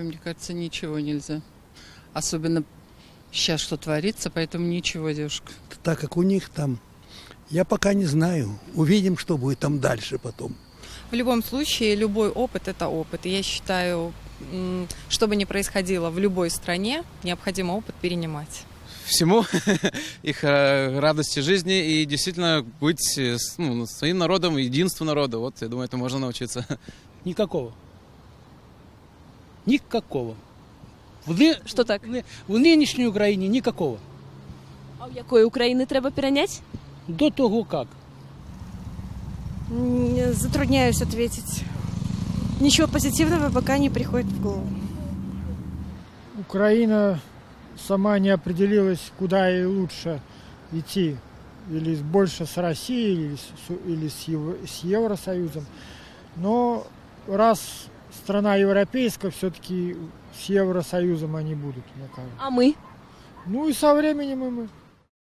мне кажется, ничего нельзя. Особенно сейчас, что творится, поэтому ничего, девушка. Так как у них там, я пока не знаю. Увидим, что будет там дальше потом. В любом случае, любой опыт – это опыт. И я считаю, что бы ни происходило в любой стране, необходимо опыт перенимать. Всему, их радости жизни и действительно быть своим народом, единству народа. Вот, я думаю, это можно научиться. Никакого. Никакого. Що так? В нинішній Україні никакого. А в якої України треба перейняти? До того как. Затрудняюсь ответить. Ничего позитивного пока не приходит в голову. Украина сама не определилась, куда ей лучше идти. Или больше с Россией, или с Евросоюзом. Но раз страна европейская, все-таки с Евросоюзом они будут, мне кажется. А ми? Ну и со временем и мы.